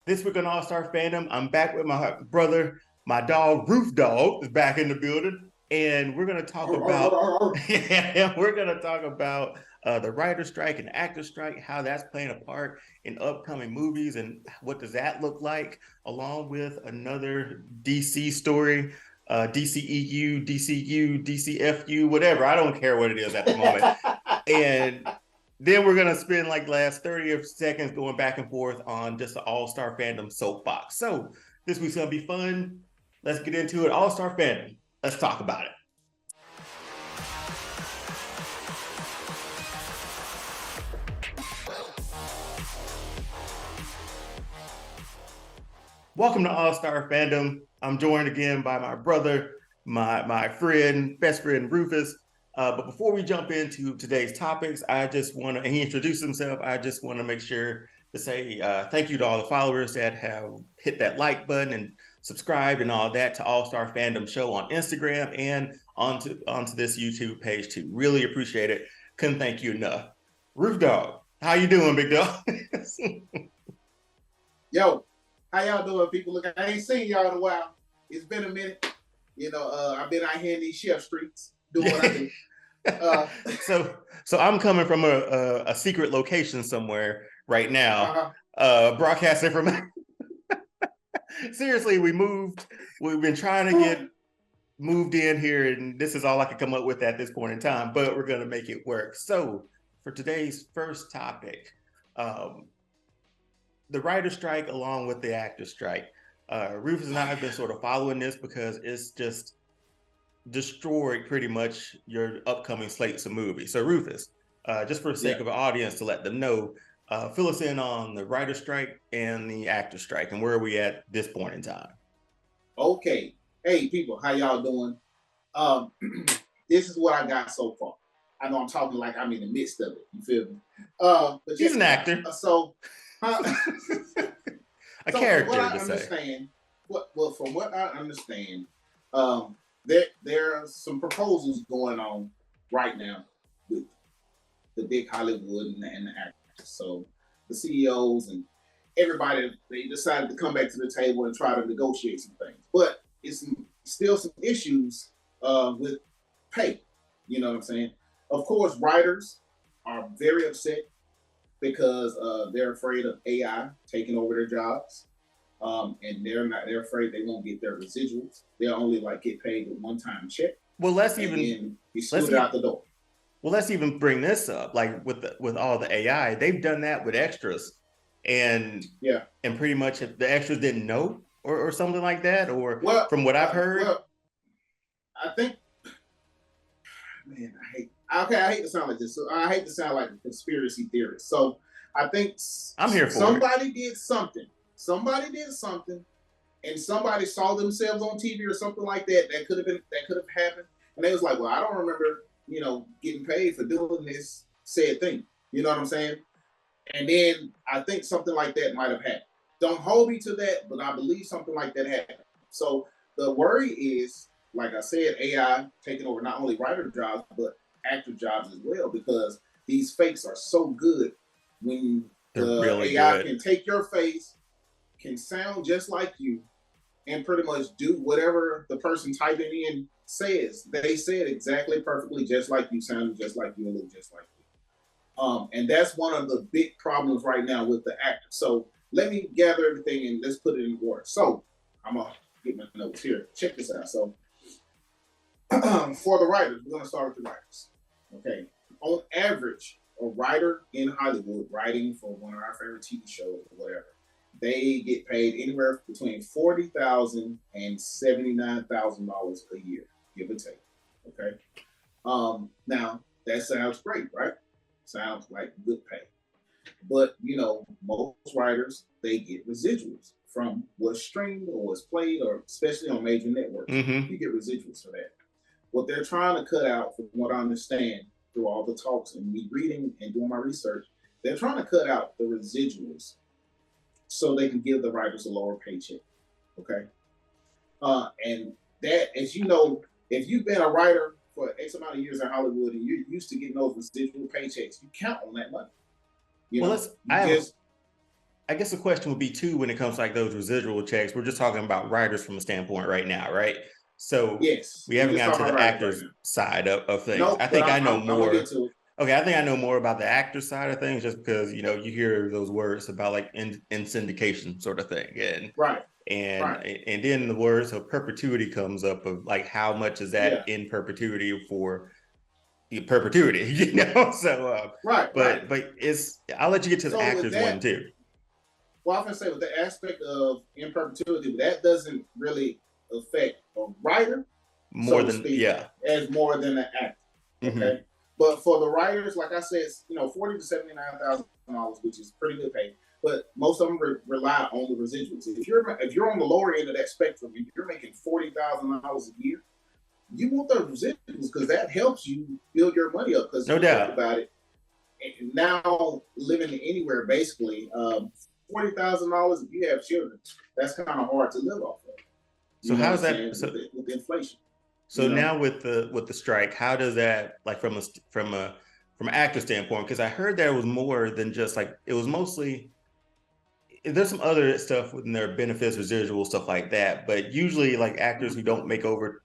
This week on All Star Fandom, I'm back with my brother, my dog, Roof Dog, is back in the building, and we're gonna talk about the writer strike and actor strike, how that's playing a part in upcoming movies, and what does that look like, along with another DC story, DCEU, DCU, DCFU, whatever. I don't care what it is at the moment, and then we're gonna spend like the last 30 seconds going back and forth on just the All-Star Fandom soapbox. So this week's gonna be fun. Let's get into it. All-Star Fandom. Let's talk about it. Welcome to All-Star Fandom. I'm joined again by my brother, my friend, best friend, Rufus. But before we jump into today's topics, and he introduced himself, I just want to make sure to say thank you to all the followers that have hit that like button and subscribed and all that to All-Star Fandom Show on Instagram and onto this YouTube page too. Really appreciate it. Couldn't thank you enough. Roof Dog, how you doing, big dog? Yo, how y'all doing, people? Look, I ain't seen y'all in a while. It's been a minute. I've been out here in these chef streets doing what I do. So I'm coming from a secret location somewhere right now, broadcasting from. Seriously, we've been trying to get moved in here, and this is all I could come up with at this point in time, but we're gonna make it work. So for today's first topic, the writer strike along with the actor strike. Rufus and I have been sort of following this because it's just destroyed pretty much your upcoming slates of movies. So Rufus, just for the sake of the audience to let them know, fill us in on the writer strike and the actor strike and where are we at this point in time. Okay. Hey people, how y'all doing? This is what I got so far. I know I'm talking like I'm in the midst of it. You feel me? But he's an actor. A character from what I understand, there are some proposals going on right now with the big Hollywood and the actors. So the CEOs and everybody, they decided to come back to the table and try to negotiate some things. But it's still some issues with pay. You know what I'm saying? Of course, writers are very upset because they're afraid of AI taking over their jobs. And they're afraid they won't get their residuals. They'll only get paid a one-time check. Well, let's out the door. Well, let's even bring this up. Like with all the AI, they've done that with extras, and pretty much if the extras didn't know or something like that, or from what I've heard. Well, I think, man, I hate to sound like this. So I hate to sound like a conspiracy theorist. So I think I'm here for somebody did something. Somebody did something, and somebody saw themselves on TV or something like that. That could have happened, and they was like, "Well, I don't remember, getting paid for doing this said thing." You know what I'm saying? And then I think something like that might have happened. Don't hold me to that, but I believe something like that happened. So the worry is, like I said, AI taking over not only writer jobs but actor jobs as well, because these fakes are so good. When the really AI good. can take your face, can sound just like you, and pretty much do whatever the person typing in says. They say it exactly perfectly, just like you, sounding just like you, and look just like you. And that's one of the big problems right now with the actor. So let me gather everything and let's put it in order. So I'm gonna get my notes here. Check this out. So for the writers, we're gonna start with the writers. Okay. On average, a writer in Hollywood writing for one of our favorite TV shows or whatever, they get paid anywhere between $40,000 and $79,000 a year, give or take. Okay. Now that sounds great, right? Sounds like good pay. But most writers, they get residuals from what's streamed or what's played, or especially on major networks. Mm-hmm. You get residuals for that. What they're trying to cut out, from what I understand through all the talks and me reading and doing my research, they're trying to cut out the residuals so they can give the writers a lower paycheck. Okay. And that, as you know, if you've been a writer for X amount of years in Hollywood and you're used to getting those residual paychecks, you count on that money. I guess the question would be too, when it comes to like those residual checks, we're just talking about writers from a standpoint right now, right? So Yes, we we're haven't just gotten talking to about the writers actors right now. side of things. No, I but think I know I'm gonna get more. to it. Okay, I think I know more about the actor side of things just because, you know, you hear those words about like in syndication sort of thing. Right, And right. and then the words of perpetuity comes up of like how much is that Yeah. in perpetuity for perpetuity, you know? So Right, right. but it's I'll let you get to the So with actors one that, too. well, I'm gonna say with the aspect of in perpetuity, that doesn't really affect a writer, More so to than speak, yeah. as more than an actor. Mm-hmm. Okay. But for the writers, like I said, you know, $40,000 to $79,000, which is pretty good pay. But most of them rely on the residuals. If you're on the lower end of that spectrum, if you're making $40,000 a year, you want those residuals because that helps you build your money up. Because No you think doubt. about it, now living anywhere, basically, $40,000 if you have children, that's kind of hard to live off of. So You know what I'm how's saying? that? So With inflation, so you know. now with the strike, how does that like from an actor standpoint? Because I heard there was more than just like it was mostly there's some other stuff within their benefits, residual stuff like that. But usually like actors who don't make over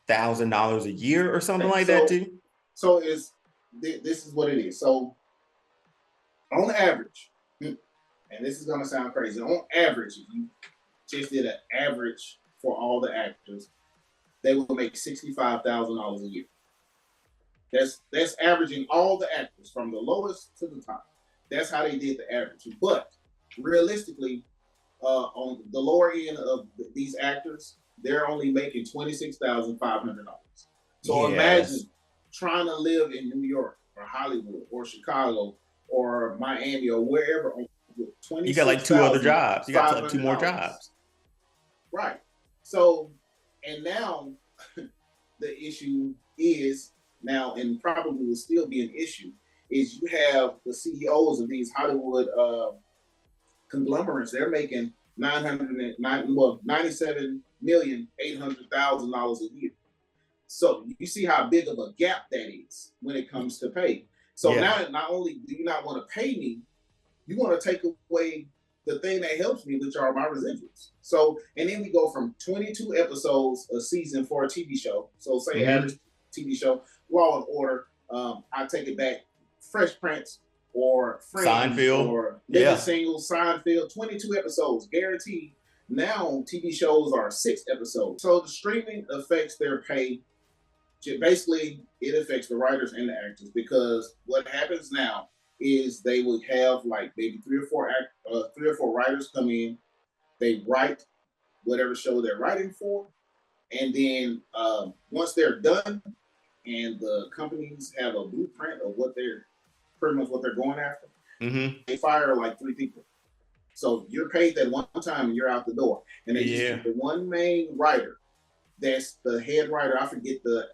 $26,000 a year or something Okay, like that too. so is this is what it is. So on average, and this is gonna sound crazy. On average, if you just did an average for all the actors, they will make $65,000 a year. That's averaging all the actors from the lowest to the top. That's how they did the average. But realistically, on the lower end of these actors, they're only making $26,500. So Yeah, that's imagine trying to live in New York or Hollywood or Chicago or Miami or wherever with you twenty got like six two other thousand jobs. You got five like two hundred more dollars. jobs. Right. So, and now the issue is now, and probably will still be an issue, is you have the CEOs of these Hollywood conglomerates. They're making 97,800,000 a year. So you see how big of a gap that is when it comes to pay. So Yeah. now, not only do you not want to pay me, you want to take away the thing that helps me, which are my residuals. So, and then we go from 22 episodes a season for a TV show. So, say average Mm-hmm. TV show, Law and Order. I take it back, Fresh Prince or Friends Seinfeld. or Living Yeah. Single, Seinfeld. 22 episodes guaranteed. Now TV shows are 6 episodes. So the streaming affects their pay. Basically, it affects the writers and the actors because what happens now is they would have like maybe three or four writers come in. They write whatever show they're writing for, and then once they're done, and the companies have a blueprint of what they're pretty much what they're going after, Mm-hmm. they fire like 3 people. So you're paid that one time and you're out the door, and they just Yeah. keep the one main writer. That's the head writer. I forget the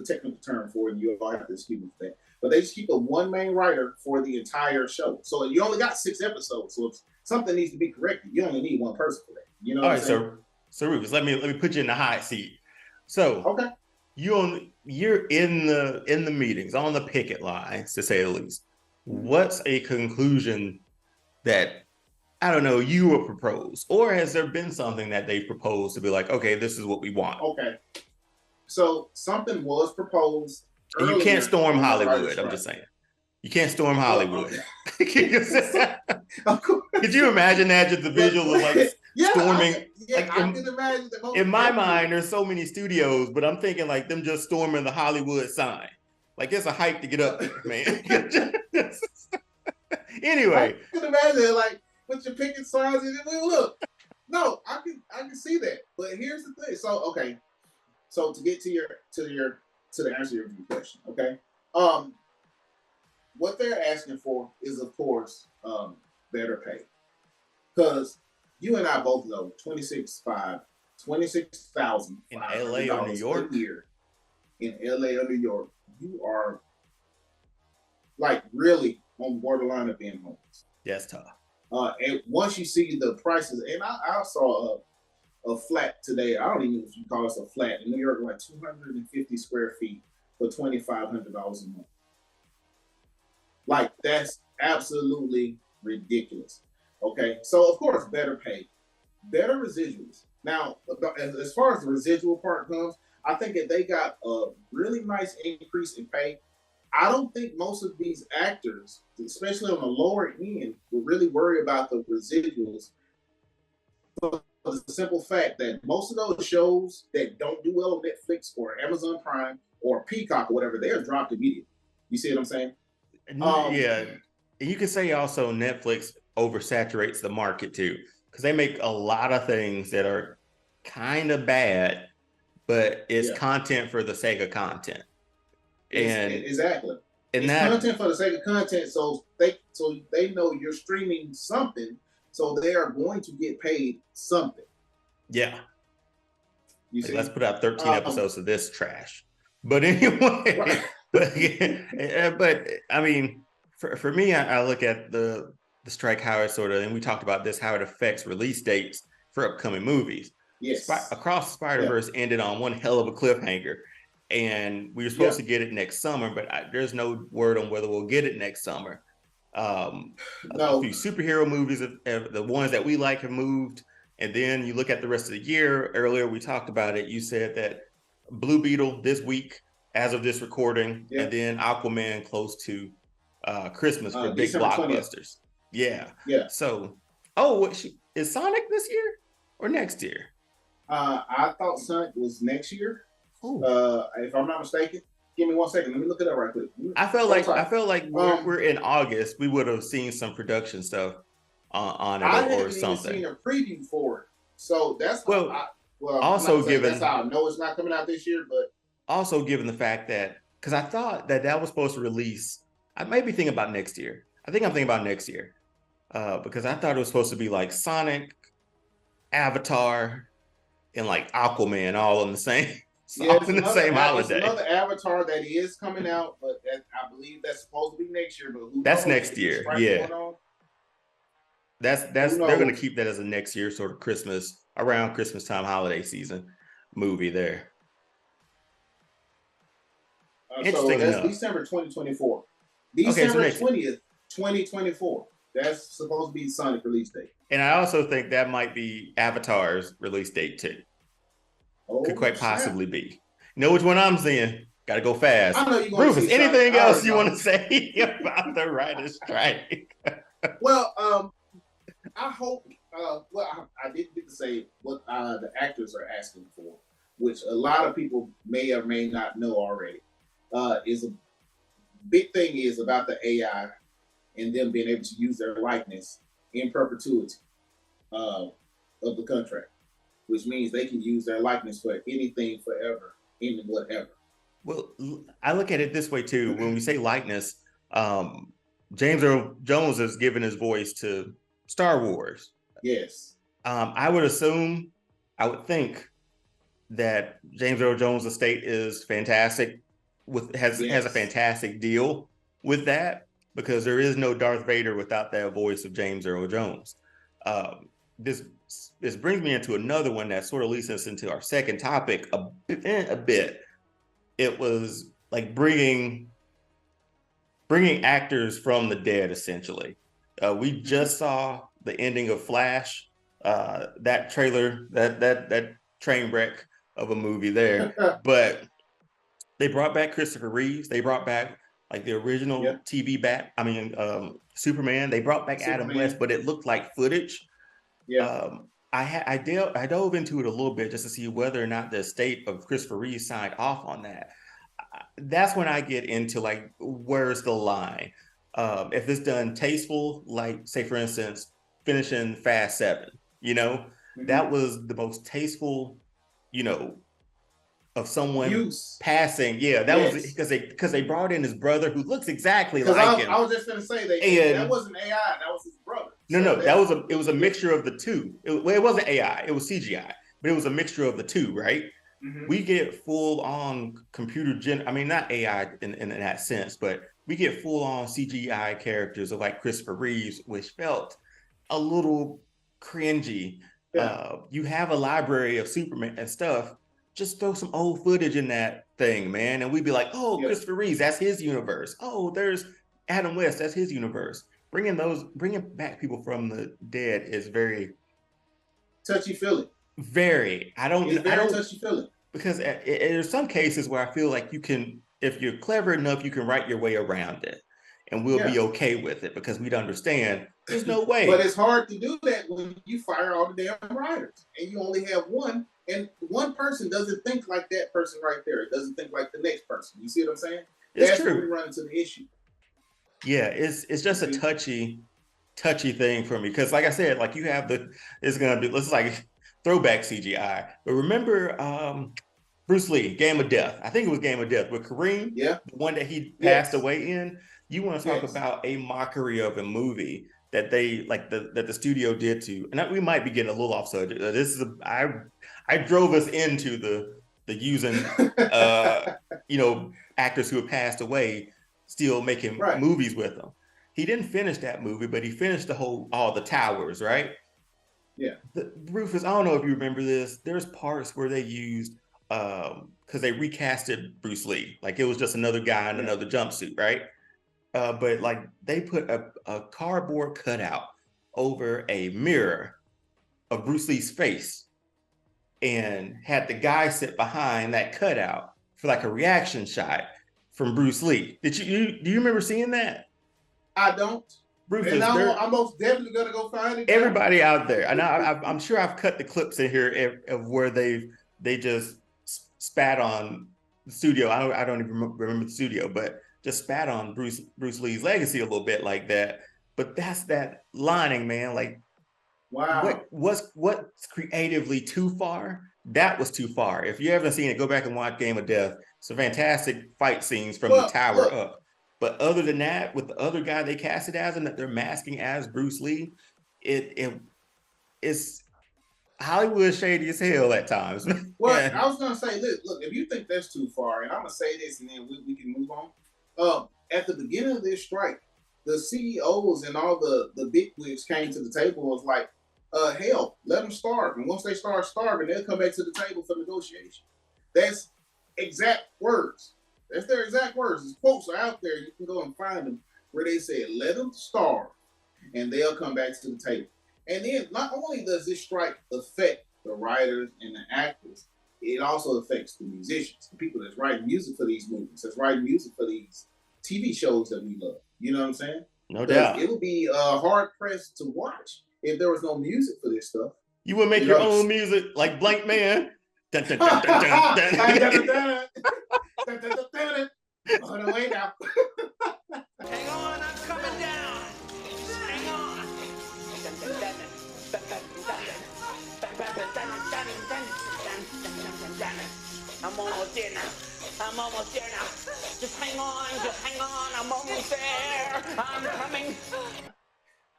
technical term for it. You all have to excuse me for that. But they just keep the one main writer for the entire show. So you only got 6 episodes. So if something needs to be corrected, you only need one person for that. You know All what I'm right, saying? so Rufus, let me put you in the hot seat. So Okay. you're in the meetings on the picket lines, to say the least. What's a conclusion that I don't know you would propose, or has there been something that they proposed to be like, okay, this is what we want? Okay. So something was proposed And you can't earlier storm on the writer's Hollywood. I'm strike. just saying, you can't storm Well, Hollywood. of course. Could you imagine that? Just the visual of like Yeah, storming. I Like can imagine that in my mind, everywhere. there's so many studios, but I'm thinking like them just storming the Hollywood sign. Like it's a hike to get up there, man. I Anyway, can imagine it, like put your picket signs in it. Look, no, I can see that. But here's the thing. So okay, so to get to the answer to your question, okay. What they're asking for is, of course, better pay, because you and I both know 26,000 in LA or New a York, year in LA or New York, you are like really on borderline of being homeless. that's tough. And once you see the prices, and I saw a flat today. I don't even know if you call this a flat in New York, like 250 square feet for $2,500 a month. Like that's absolutely ridiculous. Okay, so of course, better pay, better residuals. Now, as far as the residual part comes, I think that they got a really nice increase in pay. I don't think most of these actors, especially on the lower end, will really worry about the residuals for the simple fact that most of those shows that don't do well on Netflix or Amazon Prime or Peacock or whatever, they are dropped immediately. You see what I'm saying? Yeah. And you can say also Netflix oversaturates the market too, because they make a lot of things that are kind of bad, but it's content for the sake of content. Exactly. And it's content for the sake of content, so they know you're streaming something, so they are going to get paid something. Yeah. You see? Let's put out 13 episodes of this trash. But anyway, right. but I mean, for me, I look at the strike, how it sort of, and we talked about this, how it affects release dates for upcoming movies. Yes. Across Spider-Verse ended on one hell of a cliffhanger. And we were supposed to get it next summer, but there's no word on whether we'll get it next summer. A few superhero movies, the ones that we like, have moved. And then you look at the rest of the year. Earlier, we talked about it. You said that Blue Beetle this week, as of this recording, and then Aquaman close to Christmas for big December blockbusters. 20th. Yeah. So, is Sonic this year or next year? I thought Sonic was next year. If I'm not mistaken, give me 1 second. Let me look it up right quick. I felt like we're in August. We would have seen some production stuff on it or something. I haven't seen a preview for it, so that's that's how I know it's not coming out this year. But also given the fact that, because I thought that was supposed to release, I might be thinking about next year. I think I'm thinking about next year because I thought it was supposed to be like Sonic, Avatar, and like Aquaman all on the same. In the same holiday. There's another Avatar that is coming out, but I believe that's supposed to be next year. But that's next year. Yeah. That's they're going to keep that as a next year sort of around Christmas time holiday season movie there. Interesting enough. December 2024. December 20th, 2024. That's supposed to be Sonic release date. And I also think that might be Avatar's release date too. Could quite possibly be. You know which one I'm seeing? Got to go fast. I know you're going Rufus, anything else you want to say about the writer's strike? Well, I hope. I didn't get to say what the actors are asking for, which a lot of people may or may not know already. Is a big thing is about the AI and them being able to use their likeness in perpetuity of the contract, which means they can use their likeness for anything, forever, in whatever. Well, I look at it this way too. When we say likeness, James Earl Jones has given his voice to Star Wars. Yes. I would think that James Earl Jones' estate is fantastic, has a fantastic deal with that, because there is no Darth Vader without that voice of James Earl Jones. This brings me into another one that sort of leads us into our second topic a bit. It was like bringing actors from the dead, essentially. We just saw the ending of Flash, that trailer, that train wreck of a movie there. But they brought back Christopher Reeves. They brought back like the original TV Superman. They brought back Adam West, but it looked like footage. Yeah. I dove into it a little bit just to see whether or not the estate of Christopher Reeves signed off on that. That's when I get into like, where's the line? If it's done tasteful, like say for instance, finishing Fast 7, that was the most tasteful, of someone passing. Yeah, that was because they brought in his brother who looks exactly like him. I was just going to say that wasn't AI, that was his brother. No, it was a mixture of the two. It wasn't AI, it was CGI, but it was a mixture of the two, right? Mm-hmm. We get full on not AI in that sense, but we get full on CGI characters of like Christopher Reeves, which felt a little cringy. Yeah. You have a library of Superman and stuff. Just throw some old footage in that thing, man. And we'd be like, Christopher Reeves, that's his universe. Oh, there's Adam West, that's his universe. bringing back people from the dead is very touchy feeling. Very. I It's very don't touchy feeling. because there's some cases where I feel like you can, if you're clever enough, you can write your way around it, and we'll be okay with it because we'd understand. There's no way. But it's hard to do that when you fire all the damn writers and you only have one, and one person doesn't think like that person right there. It doesn't think like the next person. You see what I'm saying? That's true. Where we run into the issue. Yeah, it's just a touchy thing for me because, like I said, like you have it's gonna be, let's like throwback CGI. But remember Bruce Lee, Game of Death. I think it was Game of Death with Kareem, the one that he passed away in. You want to talk about a mockery of a movie that they like that the studio did to, and we might be getting a little off subject. This is I drove us into the using actors who have passed away still making movies with them. He didn't finish that movie, but he finished all the towers, right? Yeah. Rufus, I don't know if you remember this. There's parts where they used because they recasted Bruce Lee, like it was just another guy in another jumpsuit, right? But like they put a cardboard cutout over a mirror of Bruce Lee's face and had the guy sit behind that cutout for like a reaction shot from Bruce Lee. Do you remember seeing that? I don't. Rufus, and now I'm most definitely gonna go find it. Everybody out there, and I'm sure I've cut the clips in here of where they just spat on the studio. I don't even remember the studio, but just spat on Bruce Lee's legacy a little bit like that. But that's that lining, man. Like, wow, what's creatively too far? That was too far. If you haven't seen it, go back and watch Game of Death. Some fantastic fight scenes from the tower up. But other than that, with the other guy they casted as him that they're masking as Bruce Lee, it's Hollywood shady as hell at times. Well, I was gonna say, look, if you think that's too far, and I'm gonna say this, and then we can move on. At the beginning of this strike, the CEOs and all the bigwigs came to the table and was like, hell, let them starve, and once they start starving, they'll come back to the table for negotiation. That's exact words. That's their exact words. These quotes are out there. You can go and find them where they said, let them starve, and they'll come back to the table. And then not only does this strike affect the writers and the actors, it also affects the musicians, the people that's writing music for these movies, that's writing music for these TV shows that we love. You know what I'm saying? No doubt. It would be hard pressed to watch if there was no music for this stuff. You would make your own music like Blank Man. Dun, dun, dun, dun, dun, dun. On the way now. Hang on, I'm coming down. Hang on. I'm almost there now. Just hang on. I'm almost there. I'm coming.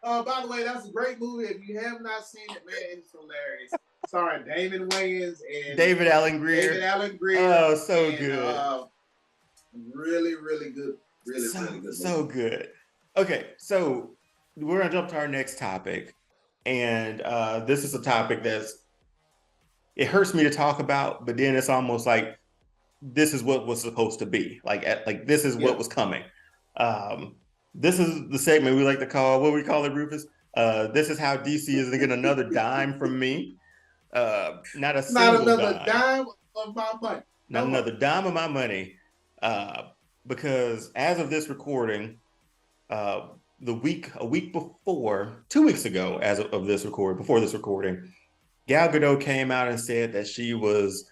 By the way, that's a great movie. If you have not seen it, man, it's hilarious. Sorry, Damon Wayans and David Allen Greer. Oh, so good. Really, really good. Really good. So good. Okay, so we're gonna jump to our next topic, and this is a topic it hurts me to talk about, but then it's almost like this is what was supposed to be. Like this is what was coming. This is the segment we like to call, what we call it, Rufus. This is how DC is getting another dime from me. Not another dime of my money. Not another dime of my money. Because as of this recording, a week before, 2 weeks ago, before this recording, Gal Gadot came out and said that she was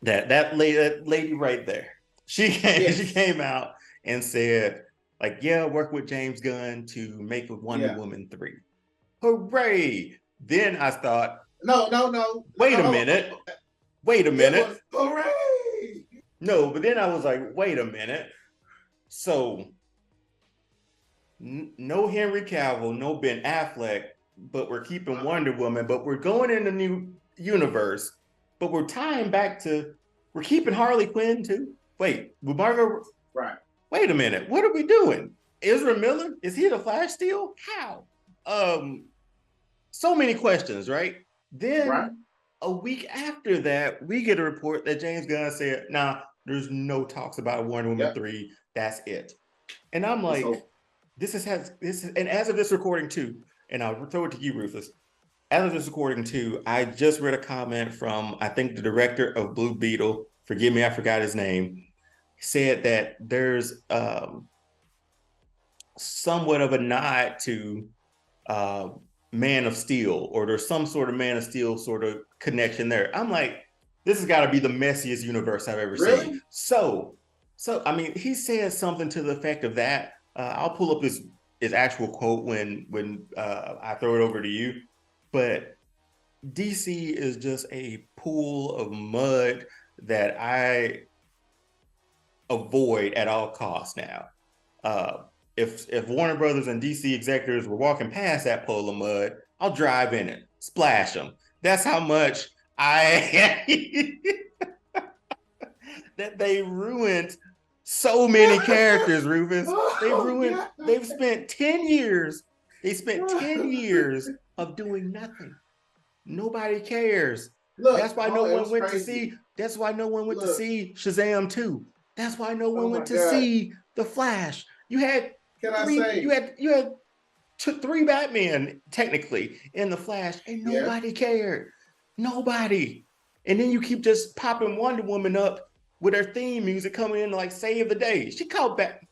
that lady right there. She came out and said, like, work with James Gunn to make Wonder Woman 3. Hooray! Then I thought, no. Wait a minute. Hooray! No, but then I was like, wait a minute. So, no Henry Cavill, no Ben Affleck, but we're keeping Wonder Woman, but we're going in a new universe, but we're tying back to, we're keeping Harley Quinn too. Wait, with Margot? Right. Wait a minute. What are we doing? Ezra Miller? Is he the Flash still? How? So many questions, right? Then a week after that, we get a report that James Gunn said, nah, there's no talks about Wonder Woman 3. That's it. And I'm like, and as of this recording too, and I'll throw it to you, Rufus. As of this recording too, I just read a comment from, I think, the director of Blue Beetle. Forgive me, I forgot his name. Said that there's somewhat of a nod to Man of Steel, or there's some sort of Man of Steel sort of connection there. I'm like, this has got to be the messiest universe I've ever seen. So I mean, he said something to the effect of that. I'll pull up his actual quote when I throw it over to you. But DC is just a pool of mud that I avoid at all costs now. If Warner Brothers and DC executives were walking past that pool of mud, I'll drive in it, splash them. That's how much I that they ruined so many characters, Rufus. They've spent 10 years. They spent 10 years of doing nothing. Nobody cares. Look, that's why no one went to see. That's why no one went to see Shazam 2. That's why no one went to see The Flash. You had you had three Batman technically in The Flash, and nobody cared. Nobody. And then you keep just popping Wonder Woman up with her theme music coming in to like save the day. She called back.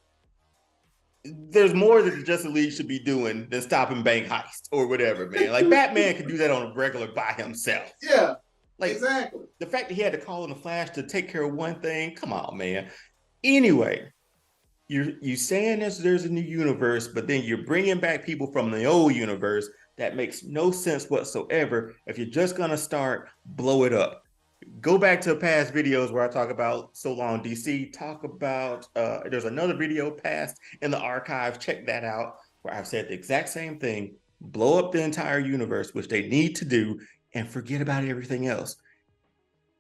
There's more that the Justice League should be doing than stopping bank heist or whatever, man. Like Batman could do that on a regular by himself. Yeah, like exactly. The fact that he had to call in the Flash to take care of one thing, come on, man. Anyway, you saying there's a new universe, but then you're bringing back people from the old universe. That makes no sense whatsoever. If you're just gonna start, blow it up. Go back to past videos where I talk about So Long DC. Talk about there's another video past in the archive. Check that out, where I've said the exact same thing. Blow up the entire universe, which they need to do, and forget about everything else.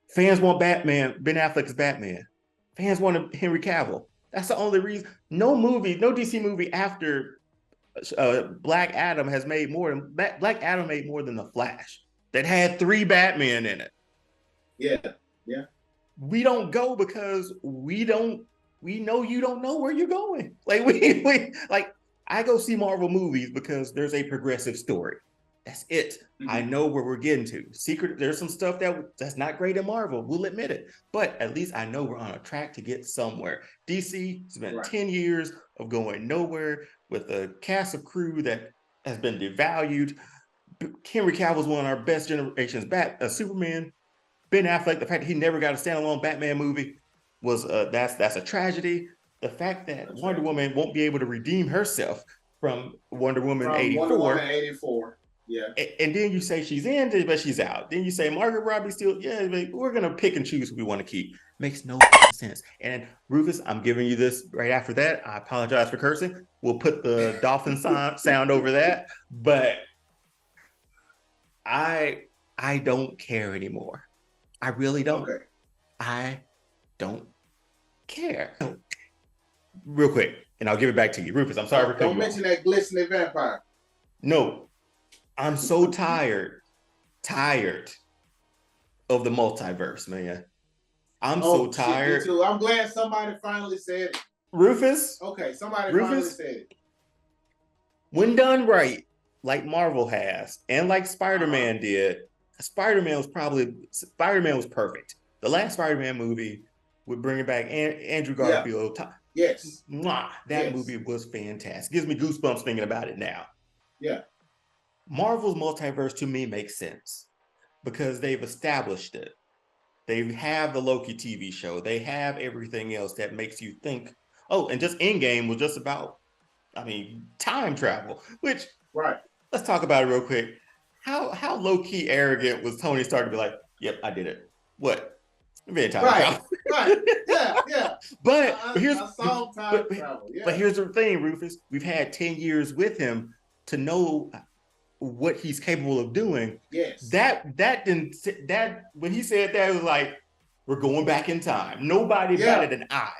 Fans want Batman, Ben Affleck's Batman. Fans want Henry Cavill. That's the only reason. No DC movie after Black Adam has made more than Black Adam made more than The Flash. That had 3 Batman in it. Yeah. We don't go because we know you don't know where you're going. Like we I go see Marvel movies because there's a progressive story. That's it. Mm-hmm. I know where we're getting to. There's some stuff that's not great in Marvel. We'll admit it. But at least I know we're on a track to get somewhere. DC spent 10 years of going nowhere with a cast of crew that has been devalued. Henry Cavill is one of our best generations. Superman. Ben Affleck, the fact that he never got a standalone Batman movie was that's a tragedy. The fact that Wonder Woman won't be able to redeem herself from Wonder Woman 84. Wonder Woman 84. Yeah. And then you say she's in, but she's out. Then you say Margot Robbie still, we're gonna pick and choose who we want to keep. Makes no sense. And Rufus, I'm giving you this right after that. I apologize for cursing. We'll put the dolphin sound over that. But I don't care anymore. I really don't. Okay. I don't care. Real quick, and I'll give it back to you. Rufus, I'm sorry for cutting you off. Don't mention that glistening vampire. No, I'm so tired of the multiverse, man. I'm so tired. Me too. I'm glad somebody finally said it. Rufus? Okay, finally said it. When done right, like Marvel has, and like Spider-Man did, Spider-Man was perfect. The last Spider-Man movie with bringing back Andrew Garfield. Yeah. That movie was fantastic. Gives me goosebumps thinking about it now. Yeah. Marvel's multiverse to me makes sense because they've established it. They have the Loki TV show. They have everything else that makes you think, oh, and just Endgame was just about, time travel, which, let's talk about it real quick. How low-key arrogant was Tony Stark to be like, yep, I did it. What? Right. Yeah. But here's the thing, Rufus. We've had 10 years with him to know what he's capable of doing. Yes. That when he said that, it was like, we're going back in time. Nobody batted an eye.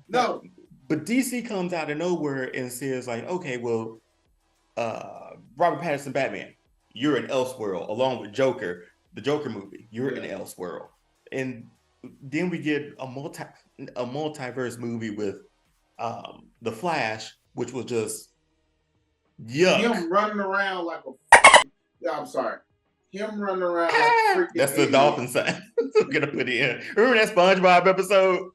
No. But DC comes out of nowhere and says like, okay, well, Robert Pattinson Batman, you're in Elseworld, along with Joker, the Joker movie. You're in Elseworld. And then we get a multiverse movie with The Flash, which was just yuck. Him running around like I'm sorry. Him running around like freaking That's the alien. dolphin sign. I'm gonna put it in. Remember that SpongeBob episode?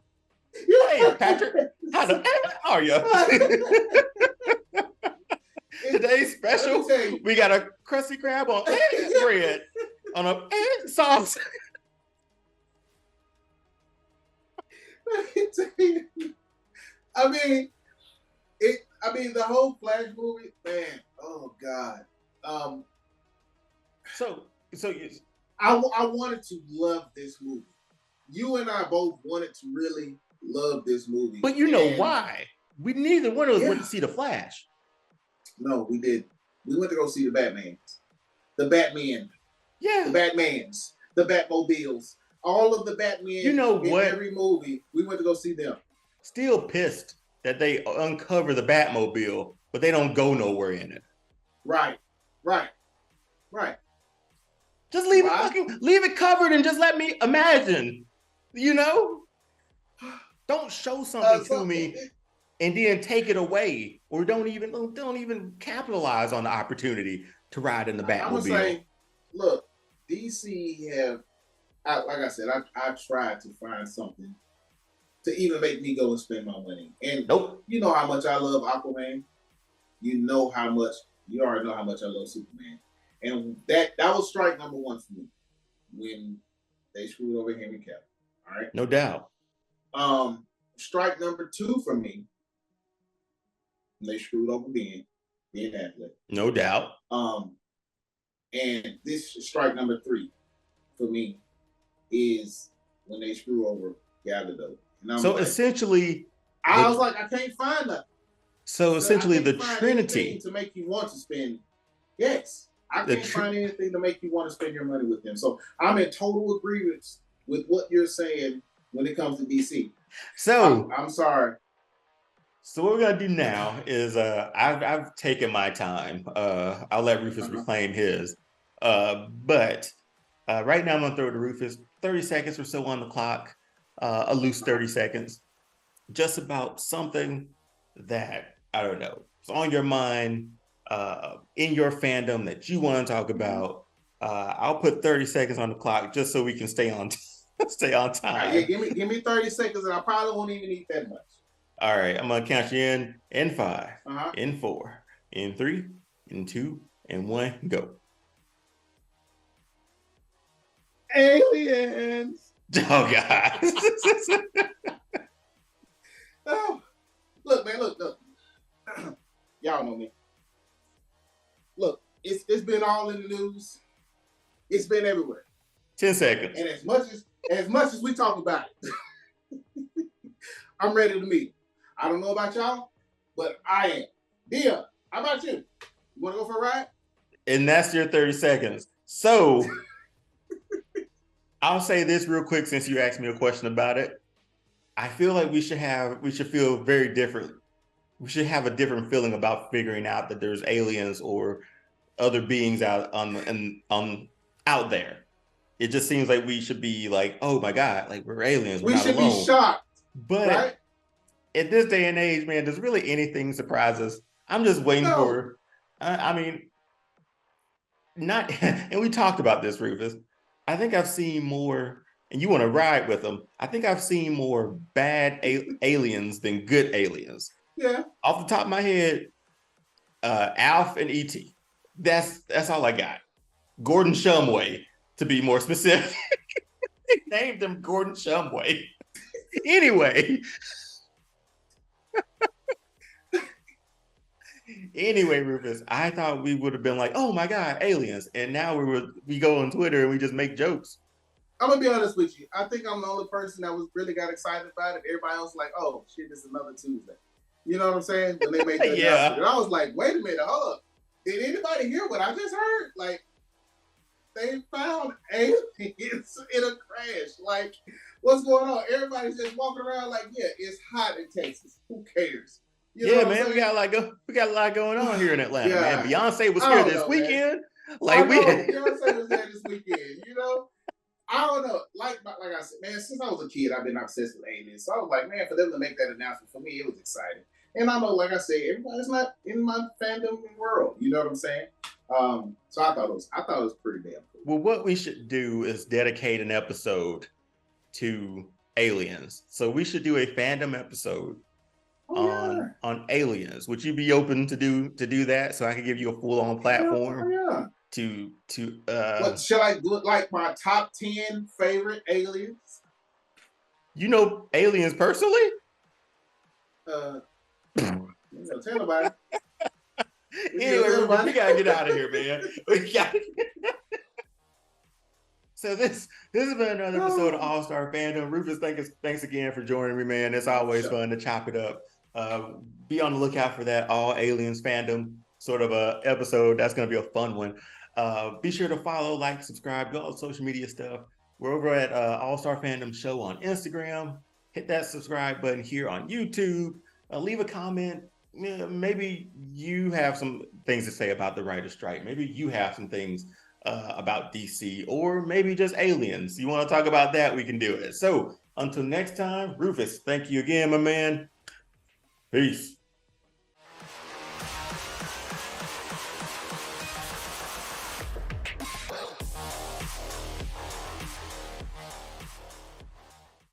Hey, Patrick, how are you? Today's special, we got a crusty crab on alien bread on a alien sauce. I mean, the whole Flash movie, man. Oh God. I wanted to love this movie. You and I both wanted to really love this movie. But you know why? We neither one of us went to see the Flash. No, we did. We went to go see the Batman. The Batman. Yeah. The Batmans. The Batmobiles. All of the Batman in every movie. We went to go see them. Still pissed that they uncover the Batmobile, but they don't go nowhere in it. Right. Just leave it covered and just let me imagine. Don't show something to me and then take it away, or don't even capitalize on the opportunity to ride in the Batmobile. I'm gonna say, look, DC have, like I said, I tried to find something to even make me go and spend my money. And nope. You know how much I love Aquaman. You already know how much I love Superman. And that was strike number one for me when they screwed over Henry Cavill. All right. No doubt. Strike number two for me, they screwed over Ben Affleck. No doubt. And this strike number three for me is when they screw over Gal Gadot. So essentially, I was like, I can't find nothing. So essentially, the Trinity to make you want to spend. Yes, I can't find anything to make you want to spend your money with them. So I'm in total agreement with what you're saying when it comes to DC. So I'm sorry. So what we're gonna do now is I've taken my time. I'll let Rufus reclaim his. But right now I'm gonna throw it to Rufus. 30 seconds or so on the clock. A loose 30 seconds. Just about something that I don't know. It's on your mind, in your fandom that you want to talk about. I'll put 30 seconds on the clock just so we can stay on time. Yeah, give me 30 seconds, and I probably won't even eat that much. All right, I'm gonna count you in 5, in 4, in 3, in 2, and 1, go. Aliens. Oh God. Oh, look, man, look. Y'all know me. Look, it's been all in the news. It's been everywhere. 10 seconds. And as much as we talk about it, I'm ready to meet. I don't know about y'all, but I am. Dia, how about you? You want to go for a ride? And that's your 30 seconds. So I'll say this real quick since you asked me a question about it. I feel like we should feel very different. We should have a different feeling about figuring out that there's aliens or other beings out there. It just seems like we should be like, oh my God, like we're aliens. We're we not should alone. Be shocked. But right? At this day and age, man, does really anything surprise us? I'm just waiting for, not, and we talked about this, Rufus. I think I've seen more, and you want to ride with them. I think I've seen more bad aliens than good aliens. Yeah. Off the top of my head, Alf and E.T. That's all I got. Gordon Shumway, to be more specific. They named him Gordon Shumway. Anyway. Anyway, Rufus, I thought we would have been like, oh my God, aliens. And now we go on Twitter and we just make jokes. I'm gonna be honest with you. I think I'm the only person that really got excited about it. Everybody else like, oh shit, this is another Tuesday. You know what I'm saying? When they made that announcement. And I was like, wait a minute, hold up. Did anybody hear what I just heard? Like, they found aliens in a crash. Like, what's going on? Everybody's just walking around like, yeah, it's hot in Texas. Who cares? You know man, we got a lot going on here in Atlanta, man. Beyonce was here this weekend. Man. Like Beyonce was there this weekend, you know? I don't know. Like I said, man, since I was a kid, I've been obsessed with aliens. So I was like, man, for them to make that announcement, for me, it was exciting. And I know, like I said, everybody's not in my fandom world. You know what I'm saying? So I thought it was pretty damn cool. Well, what we should do is dedicate an episode to aliens. So we should do a fandom episode on aliens. Would you be open to do that? So I can give you a full-on platform to what should I look like my top 10 favorite aliens? You know aliens personally? Tell nobody. Anyway, we gotta get out of here, man. So this has been another episode of All Star Fandom. Rufus, thanks again for joining me, man. It's always fun to chop it up. Be on the lookout for that All Aliens Fandom sort of a episode. That's gonna be a fun one. Be sure to follow, like, subscribe, go on social media stuff. We're over at All Star Fandom Show on Instagram. Hit that subscribe button here on YouTube. Leave a comment. Maybe you have some things to say about the writer's strike. Maybe you have some things about DC, or maybe just aliens. You want to talk about that? We can do it. So until next time, Rufus, thank you again, my man. Peace.